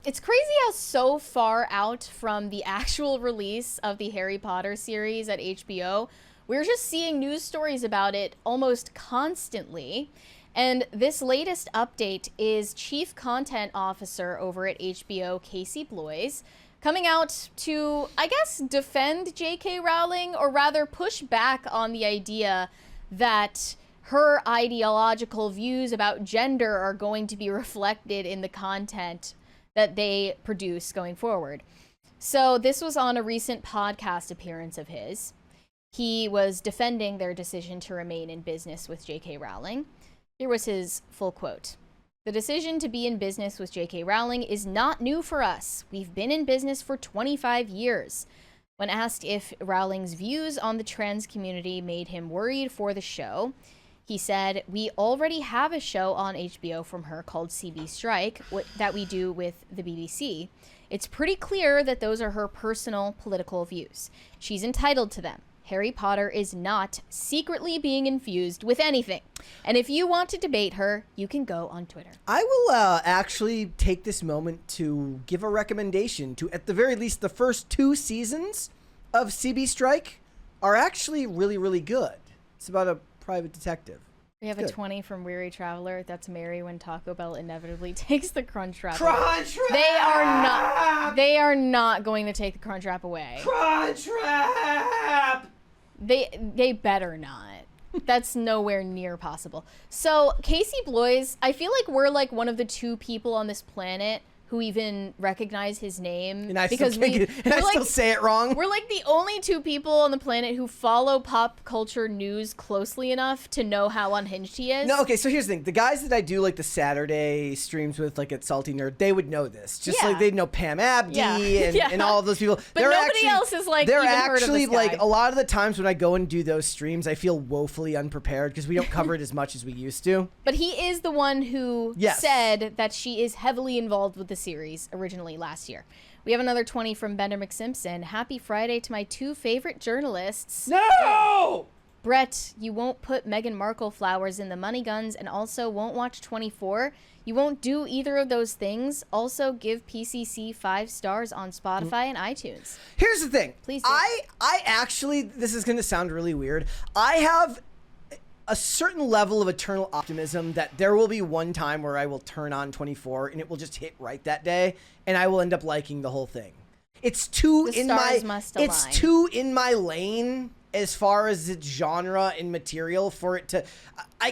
It's crazy how so far out from the actual release of the Harry Potter series at HBO, we're just seeing news stories about it almost constantly. And this latest update is Chief Content Officer over at HBO, Casey Bloys, coming out to, I guess, defend JK Rowling, or rather push back on the idea that her ideological views about gender are going to be reflected in the content that they produce going forward. So this was on a recent podcast appearance of his. He was defending their decision to remain in business with JK Rowling. Here was his full quote. "The decision to be in business with JK Rowling is not new for us. We've been in business for 25 years. When asked if Rowling's views on the trans community made him worried for the show, he said, "We already have a show on HBO from her called CB Strike that we do with the BBC. It's pretty clear that those are her personal political views. She's entitled to them. Harry Potter is not secretly being infused with anything. And if you want to debate her, you can go on Twitter." I will actually take this moment to give a recommendation to, at the very least, the first 2 seasons of CB Strike are actually really, really good. It's about a private detective. We have a 20 from Weary Traveler. That's Mary when Taco Bell inevitably takes the Crunch Wrap. Crunch Wrap! They are not going to take the Crunch Wrap away. Crunch Wrap! They better not. That's nowhere near possible. So Casey Bloys, I feel like we're like one of the 2 people on this planet who even recognize his name. And I still say it wrong. We're like the only 2 people on the planet who follow pop culture news closely enough to know how unhinged he is. No, okay, so here's the thing. The guys that I do like the Saturday streams with, like at Salty Nerd, they would know this. Just like they'd know Pam Abdi and all of those people. But nobody else is like they're even actually heard of this guy. like a lot of the times when I go and do those streams, I feel woefully unprepared because we don't cover it as much as we used to. But he is the one who said that she is heavily involved with the series originally last year. We have another 20 from Bender McSimpson. "Happy Friday to my 2 favorite journalists." No! "Brett, you won't put Meghan Markle flowers in the money guns and also won't watch 24. You won't do either of those things. Also give PCC 5 stars on Spotify and iTunes." Here's the thing. Please do. I actually, this is going to sound really weird. I have a certain level of eternal optimism that there will be one time where I will turn on 24 and it will just hit right that day and I will end up liking the whole thing. It's too in my lane as far as its genre and material for it to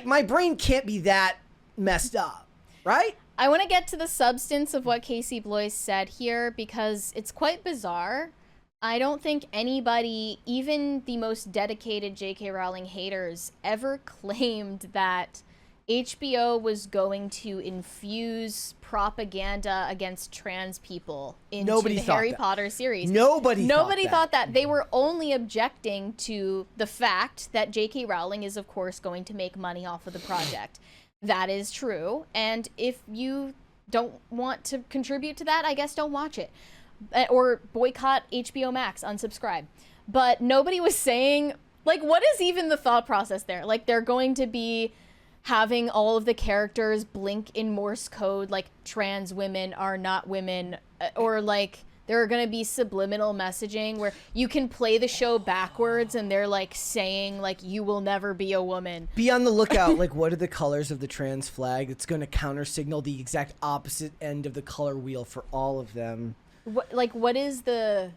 my brain can't be that messed up, right? I want to get to the substance of what Casey Bloys said here because it's quite bizarre. I don't think anybody, even the most dedicated JK Rowling haters, ever claimed that HBO was going to infuse propaganda against trans people into the Harry Potter series. Nobody thought that. They were only objecting to the fact that JK Rowling is, of course, going to make money off of the project. That is true. And if you don't want to contribute to that, I guess don't watch it. Or boycott HBO Max, unsubscribe. But nobody was saying, like, what is even the thought process there? Like, they're going to be having all of the characters blink in Morse code, like, trans women are not women, or, like, there are going to be subliminal messaging where you can play the show backwards and they're, like, saying, like, you will never be a woman. Be on the lookout, like, what are the colors of the trans flag? It's going to counter-signal the exact opposite end of the color wheel for all of them. What is the...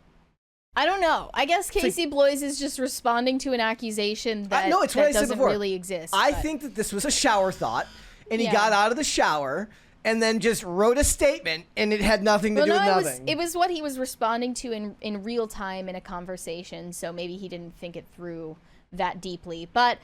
I don't know. I guess Casey Bloys is just responding to an accusation that, doesn't really exist. I think that this was a shower thought, and he got out of the shower and then just wrote a statement, and it had nothing to do with nothing. It was what he was responding to in real time in a conversation, so maybe he didn't think it through that deeply. But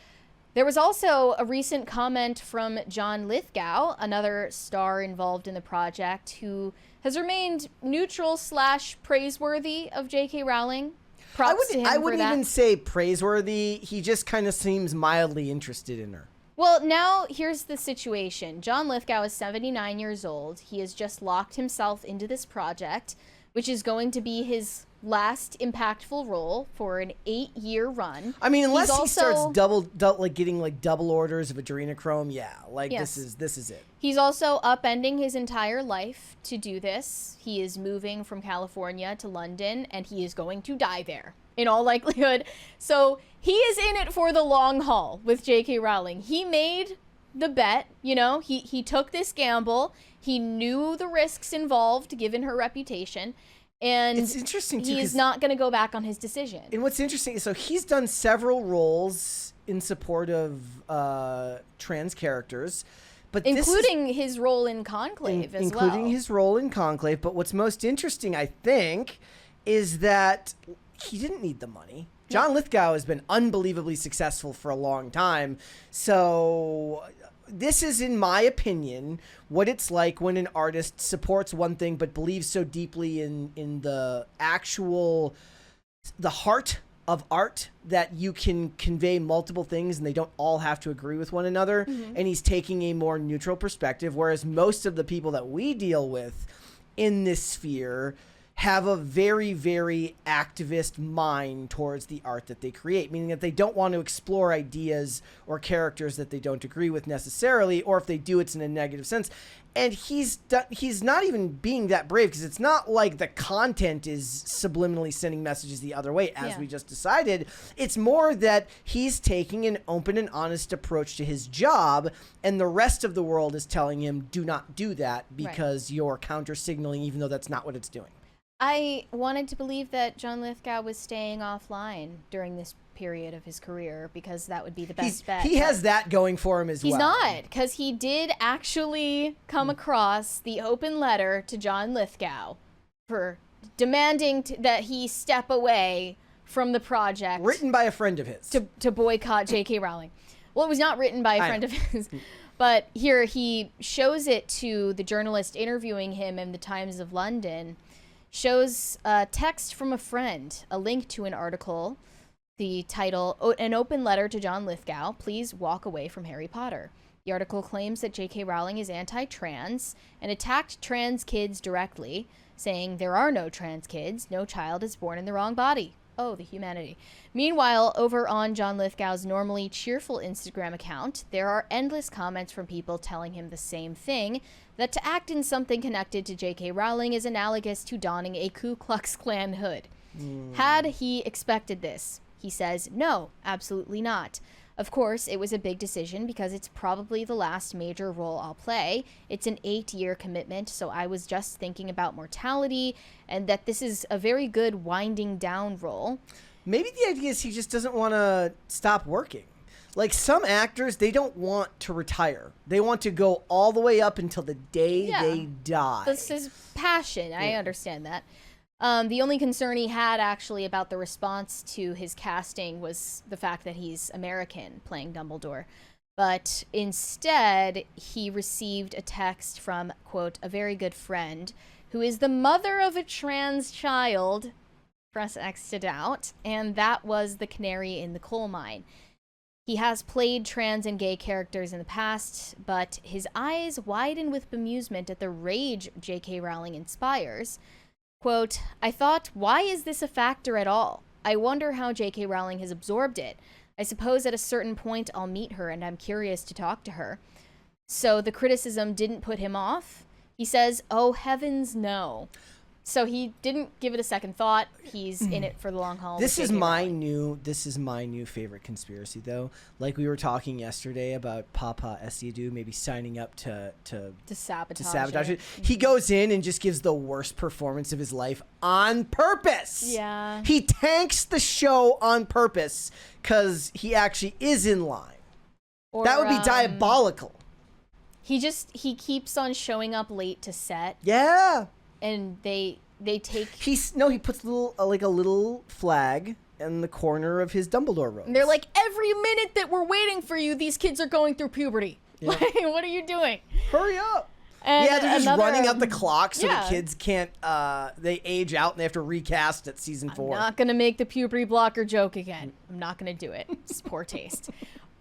there was also a recent comment from John Lithgow, another star involved in the project, who has remained neutral / praiseworthy of JK Rowling. Props to him I wouldn't for that. even say praiseworthy. He just kind of seems mildly interested in her. Well, now here's the situation. John Lithgow is 79 years old. He has just locked himself into this project, which is going to be his last impactful role for an 8-year run. I mean, unless He's he starts also- getting like double orders of adrenochrome, Yes. this is it. He's also upending his entire life to do this. He is moving from California to London, and he is going to die there, in all likelihood. So he is in it for the long haul with JK Rowling. He made the bet, he took this gamble. He knew the risks involved given her reputation. And It's interesting, too, he is 'cause- not going to go back on his decision. And what's interesting is, so he's done several roles in support of trans characters, but Including his role in Conclave as well. including his role in Conclave. But what's most interesting, I think, is that he didn't need the money. John Lithgow has been unbelievably successful for a long time. So this is, in my opinion, what it's like when an artist supports one thing but believes so deeply in the heart of art that you can convey multiple things and they don't all have to agree with one another. And he's taking a more neutral perspective, whereas most of the people that we deal with in this sphere have a very, very activist mind towards the art that they create, meaning that they don't want to explore ideas or characters that they don't agree with necessarily, or if they do, it's in a negative sense. And he's not even being that brave, because it's not like the content is subliminally sending messages the other way, as we just decided. It's more that he's taking an open and honest approach to his job, and the rest of the world is telling him, do not do that because you're counter-signaling, even though that's not what it's doing. I wanted to believe that John Lithgow was staying offline during this period of his career because that would be the best bet. He has that going for him as well. He's not, because he did actually come across the open letter to John Lithgow for demanding that he step away from the project. Written by a friend of his. To boycott JK Rowling. Well, it was not written by a friend of his. But here he shows it to the journalist interviewing him in the Times of London. Shows a text from a friend, a link to an article, the title, An Open Letter to John Lithgow, Please Walk Away from Harry Potter. The article claims that JK Rowling is anti-trans and attacked trans kids directly, saying there are no trans kids, no child is born in the wrong body. Oh, the humanity. Meanwhile, over on John Lithgow's normally cheerful Instagram account, there are endless comments from people telling him the same thing, that to act in something connected to JK Rowling is analogous to donning a Ku Klux Klan hood. Had he expected this? He says, no, absolutely not. Of course, it was a big decision because it's probably the last major role I'll play. It's an 8-year commitment, so I was just thinking about mortality and that this is a very good winding down role. Maybe the idea is he just doesn't want to stop working. Like some actors, they don't want to retire. They want to go all the way up until the day they die. This is passion. I understand that. The only concern he had actually about the response to his casting was the fact that he's American playing Dumbledore. But instead, he received a text from, quote, a very good friend who is the mother of a trans child, press X to doubt, and that was the canary in the coal mine. He has played trans and gay characters in the past, but his eyes widen with bemusement at the rage J.K. Rowling inspires. Quote, I thought, why is this a factor at all? I wonder how J.K. Rowling has absorbed it. I suppose at a certain point I'll meet her and I'm curious to talk to her. So the criticism didn't put him off? He says, oh heavens no. So he didn't give it a second thought. He's in it for the long haul. This is my new favorite conspiracy, though. Like we were talking yesterday about Papa Esiadu maybe signing up to sabotage it. He goes in and just gives the worst performance of his life on purpose. Yeah. He tanks the show on purpose because he actually is in line. Or, that would be diabolical. He keeps on showing up late to set. Yeah. And they take... He puts a little flag in the corner of his Dumbledore robe. And they're like, every minute that we're waiting for you, these kids are going through puberty. Yeah. Like, what are you doing? Hurry up. And they're just running up the clock so the kids can't, they age out and they have to recast at season 4. I'm not going to make the puberty blocker joke again. I'm not going to do it. It's poor taste.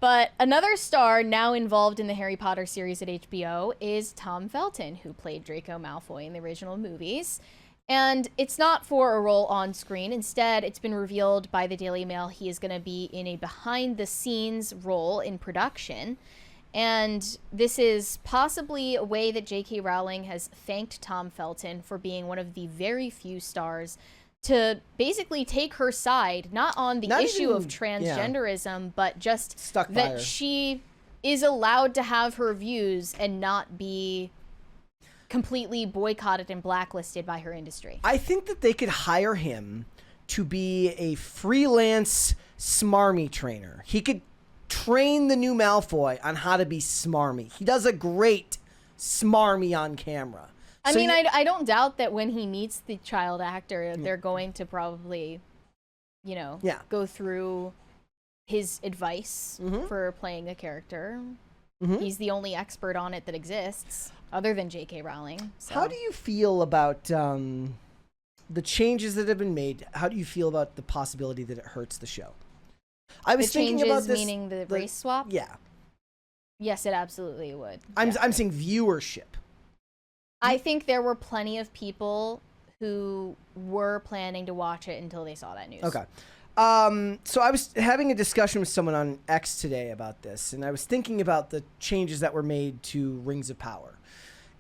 But another star now involved in the Harry Potter series at HBO is Tom Felton, who played Draco Malfoy in the original movies. And it's not for a role on screen. Instead, it's been revealed by the Daily Mail he is going to be in a behind-the-scenes role in production. And this is possibly a way that JK Rowling has thanked Tom Felton for being one of the very few stars to basically take her side, not on the issue of transgenderism, but just that she is allowed to have her views and not be completely boycotted and blacklisted by her industry. I think that they could hire him to be a freelance smarmy trainer. He could train the new Malfoy on how to be smarmy. He does a great smarmy on camera. I mean, I don't doubt that when he meets the child actor, they're going to probably, you know, go through his advice for playing a character. He's the only expert on it that exists, other than JK Rowling. So. How do you feel about the changes that have been made? How do you feel about the possibility that it hurts the show? I was thinking about this, meaning the race swap? Yeah. Yes, it absolutely would. I'm saying viewership. I think there were plenty of people who were planning to watch it until they saw that news. Okay. So I was having a discussion with someone on X today about this, and I was thinking about the changes that were made to Rings of Power.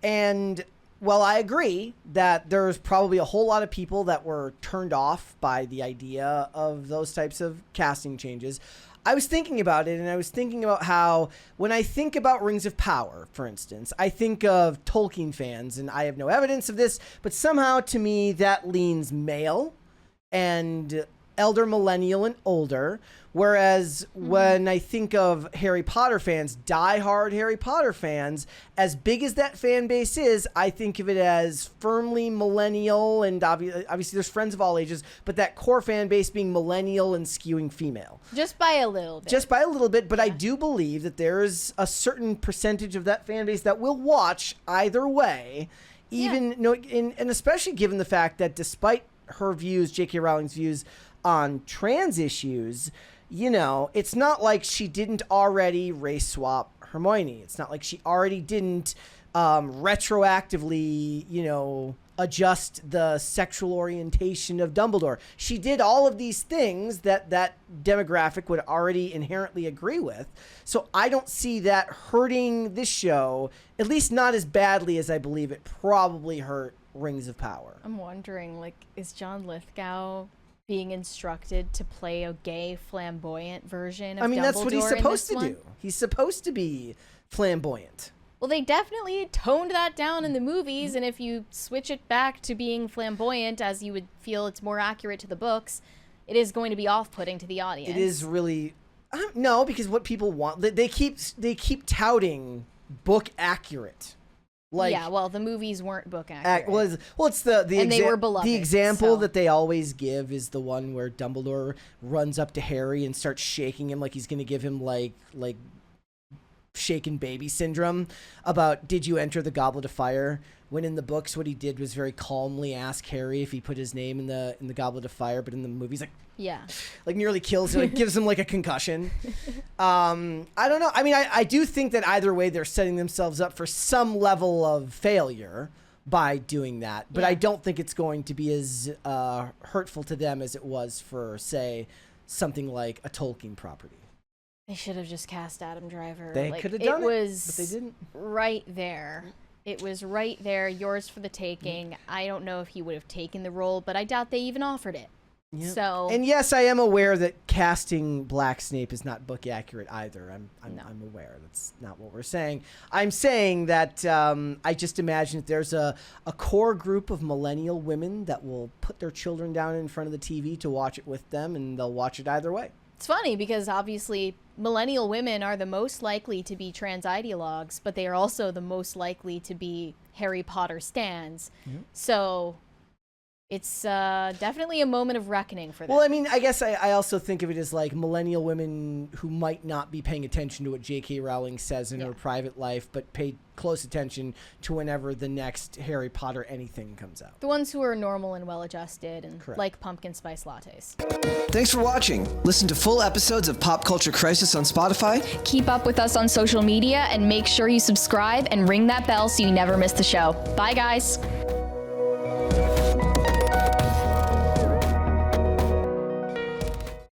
And while I agree that there's probably a whole lot of people that were turned off by the idea of those types of casting changes, I was thinking about it, and I was thinking about how when I think about Rings of Power, for instance, I think of Tolkien fans, and I have no evidence of this, but somehow to me that leans male and elder millennial and older, whereas when I think of Harry Potter fans, diehard Harry Potter fans, as big as that fan base is, I think of it as firmly millennial, and obviously there's friends of all ages, but that core fan base being millennial and skewing female. Just by a little bit. Just by a little bit, but I do believe that there is a certain percentage of that fan base that will watch either way, even and especially given the fact that despite her views, J.K. Rowling's views on trans issues, you know, it's not like she didn't already race swap Hermione. It's not like she already didn't retroactively, you know, adjust the sexual orientation of Dumbledore. She did all of these things that that demographic would already inherently agree with. So I don't see that hurting this show, at least not as badly as I believe it probably hurt Rings of Power. I'm wondering, like, is John Lithgow being instructed to play a gay, flamboyant version of Dumbledore? That's what he's supposed to do. He's supposed to be flamboyant. Well, they definitely toned that down in the movies, and if you switch it back to being flamboyant, as you would feel it's more accurate to the books, it is going to be off-putting to the audience. It is really... no, because what people want... They keep touting book accurate. Like, yeah, well, the movies weren't book accurate. It's they were beloved. The example that they always give is the one where Dumbledore runs up to Harry and starts shaking him like he's going to give him like shaken baby syndrome about, did you enter the Goblet of Fire? When in the books, what he did was very calmly ask Harry if he put his name in the Goblet of Fire, but in the movies, like nearly kills him, like gives him like a concussion. I don't know. I mean, I do think that either way, they're setting themselves up for some level of failure by doing that, but I don't think it's going to be as hurtful to them as it was for, say, something like a Tolkien property. They should have just cast Adam Driver. They could have done it, but they didn't. Right there. It was right there, yours for the taking. I don't know if he would have taken the role, but I doubt they even offered it. Yep. So, and yes, I am aware that casting Black Snape is not book accurate either. I'm aware that's not what we're saying. I'm saying that I just imagine that there's a core group of millennial women that will put their children down in front of the TV to watch it with them, and they'll watch it either way. It's funny because obviously millennial women are the most likely to be trans ideologues, but they are also the most likely to be Harry Potter stans. Mm-hmm. So it's definitely a moment of reckoning for them. Well, I mean, I guess I also think of it as like millennial women who might not be paying attention to what JK Rowling says in her private life, but pay close attention to whenever the next Harry Potter anything comes out. The ones who are normal and well-adjusted and like pumpkin spice lattes. Thanks for watching. Listen to full episodes of Pop Culture Crisis on Spotify. Keep up with us on social media and make sure you subscribe and ring that bell so you never miss the show. Bye, guys.